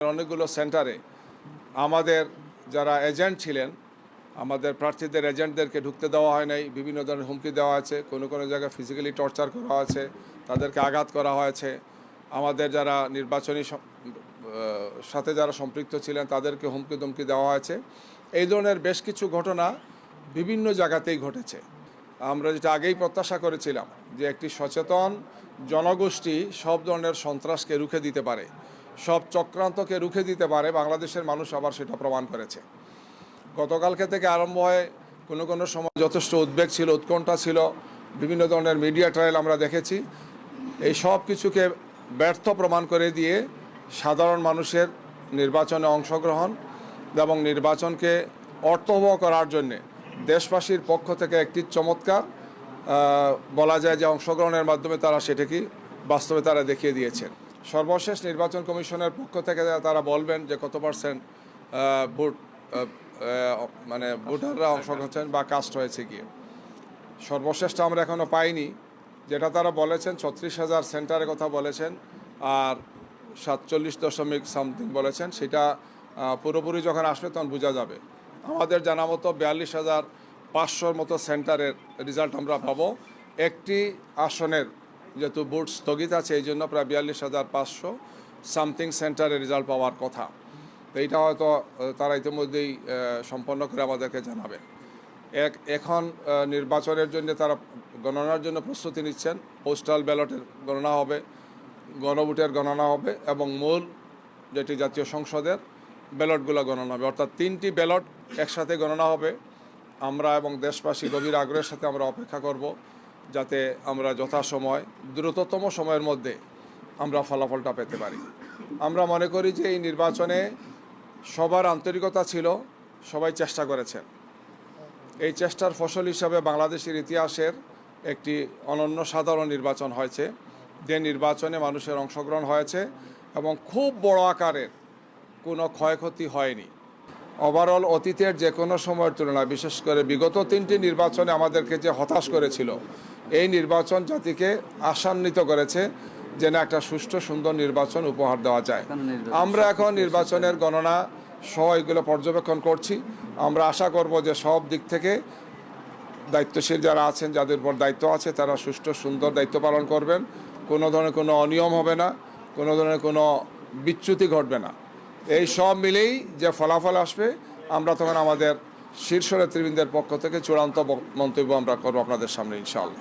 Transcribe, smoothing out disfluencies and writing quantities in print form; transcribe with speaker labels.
Speaker 1: অনেকগুলো সেন্টারে আমাদের যারা এজেন্ট ছিলেন, আমাদের প্রার্থীদের এজেন্টদেরকে ঢুকতে দেওয়া হয় নাই। বিভিন্ন ধরনের হুমকি দেওয়া আছে, কোনো কোনো জায়গায় ফিজিক্যালি টর্চার করা হয়েছে, তাদেরকে আঘাত করা হয়েছে। আমাদের যারা নির্বাচনী সাথে যারা সম্পৃক্ত ছিলেন তাদেরকে হুমকি ধমকি দেওয়া হয়েছে। এই ধরনের বেশ কিছু ঘটনা বিভিন্ন জায়গাতেই ঘটেছে। আমরা যেটা আগেই প্রত্যাশা করেছিলাম যে একটি সচেতন জনগোষ্ঠী সব ধরনের সন্ত্রাসকে রুখে দিতে পারে, সব চক্রান্তকে রুখে দিতে পারে। বাংলাদেশের মানুষ আবার সেটা প্রমাণ করেছে। গতকালকে থেকে আরম্ভ হয়ে কোনো কোনো সময় যথেষ্ট উদ্বেগ ছিল, উৎকণ্ঠা ছিল, বিভিন্ন ধরনের মিডিয়া ট্রায়াল আমরা দেখেছি। এই সব কিছুকে ব্যর্থ প্রমাণ করে দিয়ে সাধারণ মানুষের নির্বাচনে অংশগ্রহণ এবং নির্বাচনকে অর্থবহ করার জন্যে দেশবাসীর পক্ষ থেকে একটি চমৎকার বলা যায় যে অংশগ্রহণের মাধ্যমে তারা সেটাকে বাস্তবে তারা দেখিয়ে দিয়েছেন। সর্বশেষ নির্বাচন কমিশনের পক্ষ থেকে তারা বলবেন যে কত পার্সেন্ট ভোট মানে ভোটাররা অংশগ্রহণ বা কাস্ট হয়েছে গিয়ে। সর্বশেষটা আমরা এখনও পাইনি। যেটা তারা বলেছেন 36,000 সেন্টারের কথা বলেছেন আর 47.something বলেছেন, সেটা পুরোপুরি যখন আসবে তখন বোঝা যাবে। আমাদের জানা মতো 42,500 মতো সেন্টারের রেজাল্ট আমরা পাবো। একটি আসনের যেহেতু ভোট স্থগিত আছে এই জন্য প্রায় 42,500 সামথিং সেন্টারের রেজাল্ট পাওয়ার কথা। তো এইটা হয়তো তারা ইতিমধ্যেই সম্পন্ন করে আমাদেরকে জানাবেন। এখন নির্বাচনের জন্য তারা গণনার জন্য প্রস্তুতি নিচ্ছেন। পোস্টাল ব্যালটের গণনা হবে, গণভোটের গণনা হবে এবং মূল যেটি জাতীয় সংসদের ব্যালটগুলো গণনা হবে। অর্থাৎ 3টি ব্যালট একসাথে গণনা হবে। আমরা এবং দেশবাসী গভীর আগ্রহের সাথে আমরা অপেক্ষা করব যাতে আমরা যথাসময় দ্রুততম সময়ের মধ্যে আমরা ফলাফলটা পেতে পারি। আমরা মনে করি যে এই নির্বাচনে সবার আন্তরিকতা ছিল, সবাই চেষ্টা করেছেন। এই চেষ্টার ফসল হিসাবে বাংলাদেশের ইতিহাসের একটি অনন্য সাধারণ নির্বাচন হয়েছে, যে নির্বাচনে মানুষের অংশগ্রহণ হয়েছে এবং খুব বড় আকারের কোনো ক্ষয়ক্ষতি হয়নি। ওভারঅল অতীতের যে কোনো সময়ের তুলনায়, বিশেষ করে বিগত 3টি নির্বাচনে আমাদেরকে যে হতাশ করেছিল, এই নির্বাচন জাতিকে আশান্বিত করেছে যে না, একটা সুষ্ঠু সুন্দর নির্বাচন উপহার দেওয়া যায়। আমরা এখন নির্বাচনের গণনা সহ এগুলো পর্যবেক্ষণ করছি। আমরা আশা করব যে সব দিক থেকে দায়িত্বশীল যারা আছেন, যাদের উপর দায়িত্ব আছে, তারা সুষ্ঠু সুন্দর দায়িত্ব পালন করবেন। কোনো ধরনের কোনো অনিয়ম হবে না, কোনো ধরনের কোনো বিচ্যুতি ঘটবে না। এই সব মিলেই যে ফলাফল আসবে, আমরা তখন আমাদের শীর্ষ নেতৃবৃন্দের পক্ষ থেকে চূড়ান্ত মন্তব্য আমরা করবো আপনাদের সামনে ইনশাআল্লাহ।